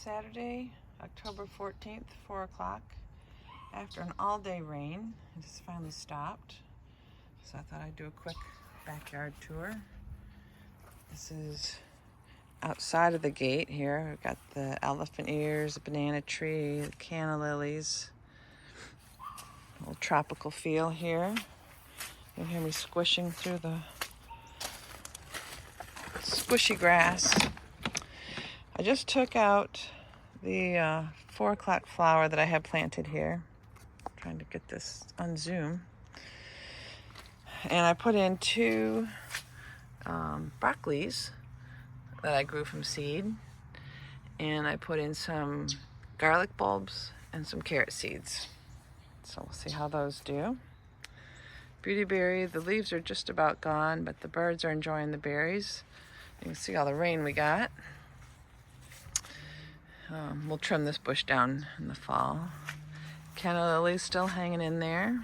Saturday, October 14th, 4 o'clock. After an all-day rain, it just finally stopped. So I thought I'd do a quick backyard tour. This is outside of the gate here. We've got the elephant ears, the banana tree, the canna lilies. A little tropical feel here. You can hear me squishing through the squishy grass. I just took out the 4 o'clock flower that I had planted here. I'm trying to get this on Zoom. And I put in 2 broccolis that I grew from seed. And I put in some garlic bulbs and some carrot seeds. So we'll see how those do. Beautyberry, the leaves are just about gone, but the birds are enjoying the berries. You can see all the rain we got. We'll trim this bush down in the fall. Canna lilies still hanging in there.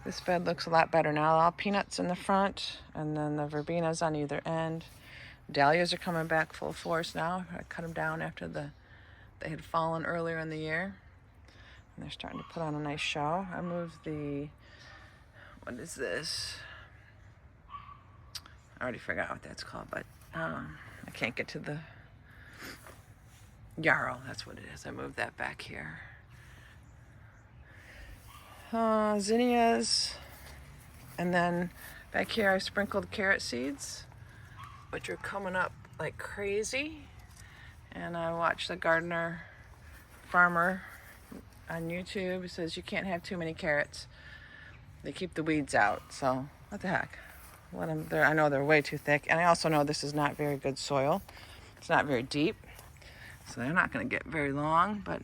This bed looks a lot better now. All peanuts in the front, and then the verbenas on either end. Dahlias are coming back full force now. I cut them down after they had fallen earlier in the year. And they're starting to put on a nice show. I moved the, what is this? I already forgot what that's called, but I can't get to the yarrow. That's what it is. I moved that back here. Zinnias. And then back here I sprinkled carrot seeds, which are coming up like crazy. And I watched the gardener farmer on YouTube. He says you can't have too many carrots. They keep the weeds out. So what the heck? Let them there. I know they're way too thick. And I also know this is not very good soil. It's not very deep. So they're not going to get very long, but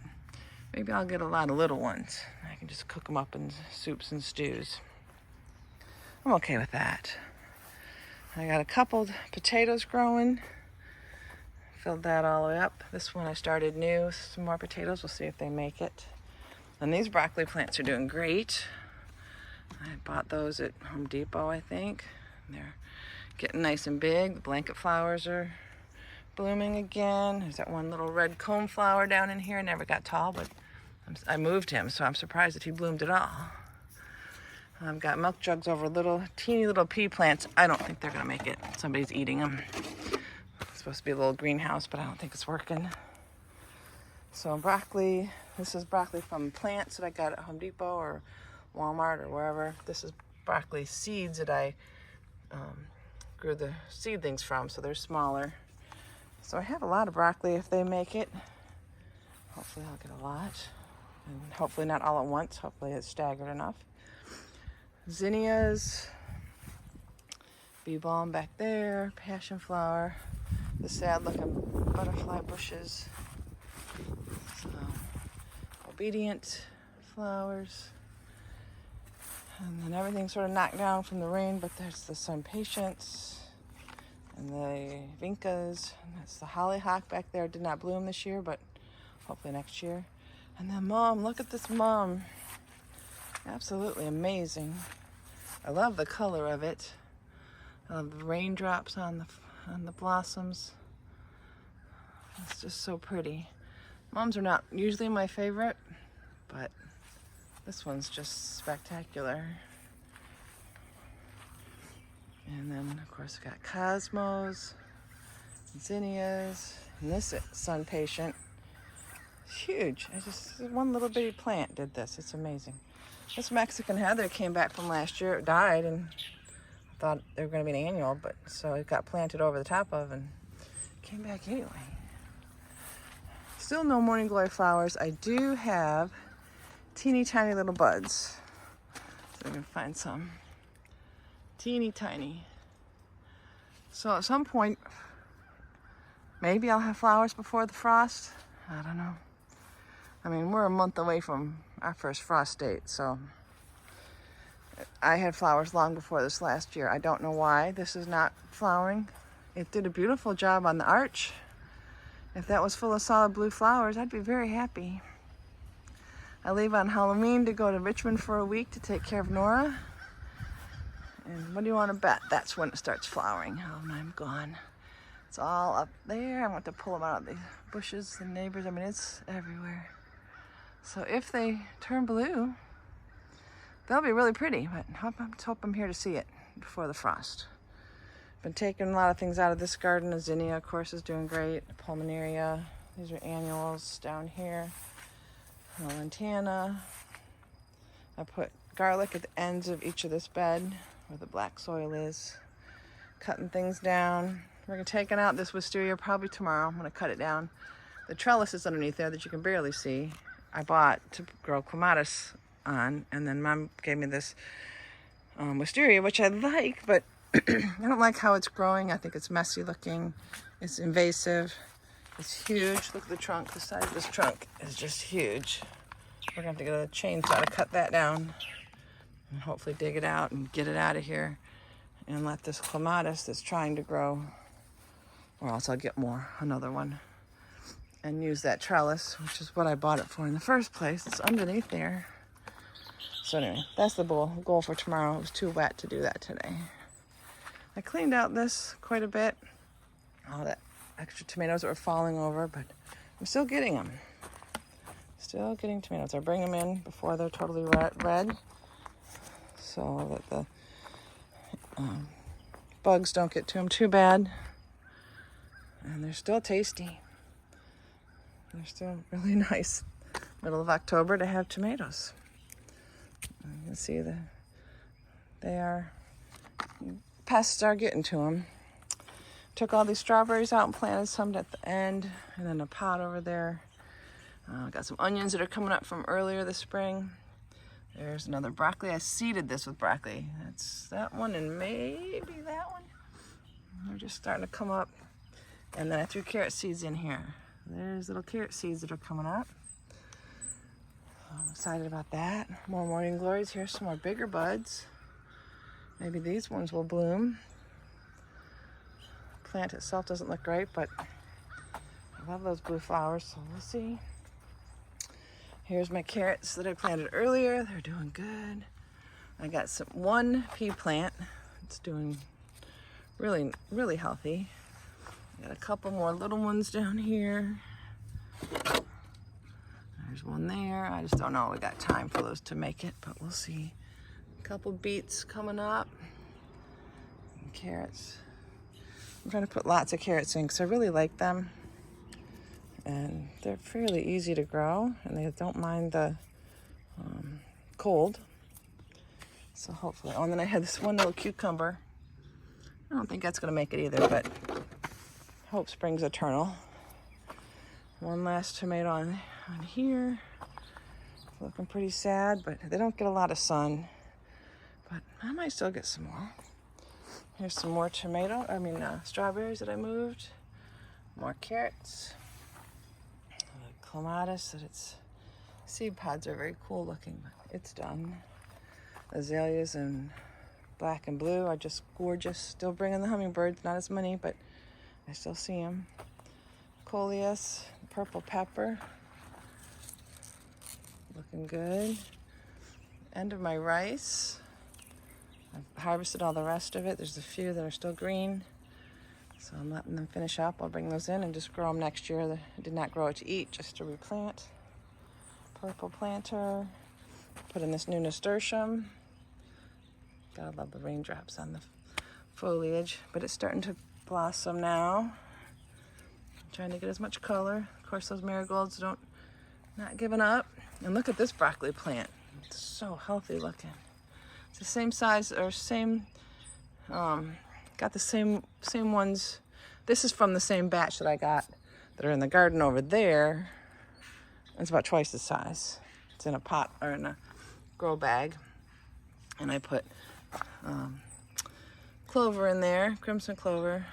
maybe I'll get a lot of little ones. I can just cook them up in soups and stews. I'm okay with that. I got a couple potatoes growing. Filled that all the way up. This one I started new. Some more potatoes. We'll see if they make it. And these broccoli plants are doing great. I bought those at Home Depot, I think. They're getting nice and big. The blanket flowers are blooming again. There's that one little red comb flower down in here. Never got tall, but I moved him, so I'm surprised that he bloomed at all. I've got milk jugs over teeny little pea plants. I don't think they're gonna make it. Somebody's eating them. It's supposed to be a little greenhouse, but I don't think it's working. So broccoli, this is broccoli from plants that I got at Home Depot or Walmart or wherever. This is broccoli seeds that I grew the seedlings from, so they're smaller. So I have a lot of broccoli if they make it. Hopefully I'll get a lot. And hopefully not all at once. Hopefully it's staggered enough. Zinnias. Bee balm back there. Passion flower. The sad looking butterfly bushes. So, obedient flowers. And then everything's sort of knocked down from the rain, but there's the sun patience. And the vincas, and that's the hollyhock back there. Did not bloom this year, but hopefully next year. And then mom, look at this mom. Absolutely amazing. I love the color of it. I love the raindrops on the blossoms. It's just so pretty. Moms are not usually my favorite, but this one's just spectacular. And then, of course, we got cosmos, zinnias, and this sun patient. It's huge. One little bitty plant did this. It's amazing. This Mexican heather came back from last year. It died, and I thought they were going to be an annual, but so it got planted over the top of and came back anyway. Still no morning glory flowers. I do have teeny tiny little buds. So I can find some. Teeny tiny. So at some point, maybe I'll have flowers before the frost. I don't know. I mean, we're a month away from our first frost date, so I had flowers long before this last year. I don't know why this is not flowering. It did a beautiful job on the arch. If that was full of solid blue flowers, I'd be very happy. I leave on Halloween to go to Richmond for a week to take care of Nora. And what do you want to bet? That's when it starts flowering. Oh, I'm gone. It's all up there. I want to pull them out of the bushes, the neighbors. I mean, it's everywhere. So if they turn blue, they'll be really pretty, but I hope I'm here to see it before the frost. Been taking a lot of things out of this garden. The zinnia, of course, is doing great. Pulmonaria, these are annuals down here. Lantana. I put garlic at the ends of each of this bed where the black soil is. Cutting things down. We're gonna take out this wisteria probably tomorrow. I'm gonna cut it down. The trellises underneath there that you can barely see, I bought to grow clematis on, and then Mom gave me this wisteria, which I like, but I don't like how it's growing. I think it's messy looking. It's invasive. It's huge. Look at the trunk. The size of this trunk is just huge. We're gonna have to get a chainsaw to cut that down and hopefully dig it out and get it out of here and let this clematis that's trying to grow, or else I'll get another one, and use that trellis, which is what I bought it for in the first place. It's underneath there. So anyway, that's the goal for tomorrow. It was too wet to do that today. I cleaned out this quite a bit. All that extra tomatoes that were falling over, but I'm still getting them. Still getting tomatoes. I bring them in before they're totally red so that the bugs don't get to them too bad. And they're still tasty. They're still really nice. Middle of October to have tomatoes. You can see pests are getting to them. Took all these strawberries out and planted some at the end, and then a pot over there. Got some onions that are coming up from earlier this spring. There's another broccoli. I seeded this with broccoli. That's that one and maybe that one. They're just starting to come up. And then I threw carrot seeds in here. There's little carrot seeds that are coming up. I'm excited about that. More morning glories. Here's some more bigger buds. Maybe these ones will bloom. The plant itself doesn't look great, but I love those blue flowers, so we'll see. Here's my carrots that I planted earlier. They're doing good. I got one pea plant. It's doing really, really healthy. Got a couple more little ones down here. There's one there. I just don't know. We got time for those to make it, but we'll see. A couple beets coming up. And carrots. I'm trying to put lots of carrots in because I really like them. And they're fairly easy to grow, and they don't mind the cold. So hopefully, and then I had this one little cucumber. I don't think that's gonna make it either, but hope springs eternal. One last tomato on here. Looking pretty sad, but they don't get a lot of sun. But I might still get some more. Here's some more strawberries that I moved. More carrots. Clematis that its seed pods are very cool looking, but it's done. Azaleas in black and blue are just gorgeous. Still bringing the hummingbirds, not as many, but I still see them. Coleus, purple pepper, looking good. End of my rice. I've harvested all the rest of it. There's a few that are still green. So I'm letting them finish up. I'll bring those in and just grow them next year. I did not grow it to eat, just to replant. Purple planter. Put in this new nasturtium. Gotta love the raindrops on the foliage, but it's starting to blossom now. I'm trying to get as much color. Of course, those marigolds not giving up. And look at this broccoli plant. It's so healthy looking. It's the same size, or got the same ones. This is from the same batch that I got that are in the garden over there. It's about twice the size. It's in a pot or in a grow bag. And I put clover in there, crimson clover.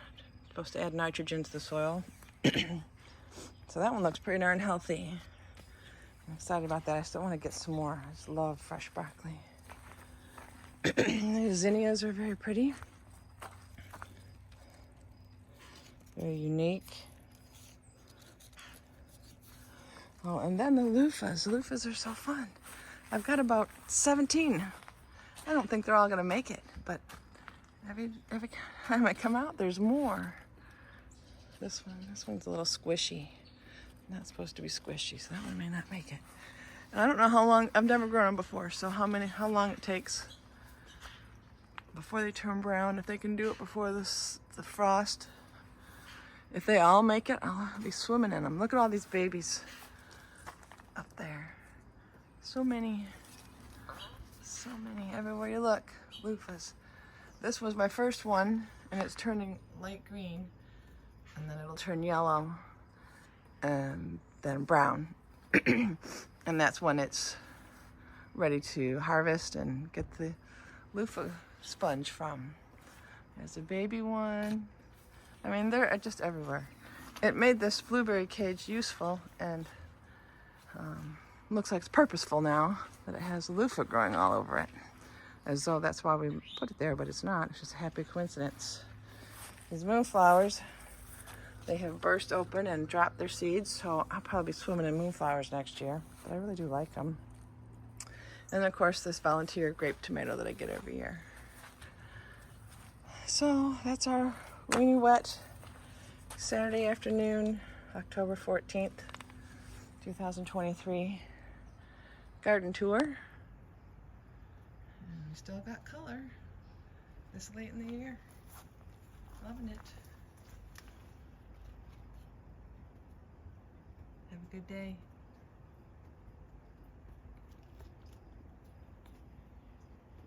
Supposed to add nitrogen to the soil. So that one looks pretty darn healthy. I'm excited about that. I still want to get some more. I just love fresh broccoli. The zinnias are very pretty. Very unique. Oh, and then the loofahs. The loofahs are so fun. I've got about 17. I don't think they're all gonna make it, but every time I come out, there's more. This one's a little squishy. Not supposed to be squishy, so that one may not make it. And I don't know how long, I've never grown them before, so how long it takes before they turn brown, if they can do it before the frost. If they all make it, I'll be swimming in them. Look at all these babies up there. So many everywhere you look. Loofahs. This was my first one, and it's turning light green, and then it'll turn yellow, and then brown. And that's when it's ready to harvest and get the loofah sponge from. There's a baby one. I mean, they're just everywhere. It made this blueberry cage useful, and looks like it's purposeful now that it has loofah growing all over it. As though that's why we put it there, but it's not. It's just a happy coincidence. These moonflowers, they have burst open and dropped their seeds, so I'll probably be swimming in moonflowers next year. But I really do like them. And of course, this volunteer grape tomato that I get every year. So that's our rainy, wet Saturday afternoon, October 14th, 2023 garden tour. And we still got color this late in the year. Loving it. Have a good day.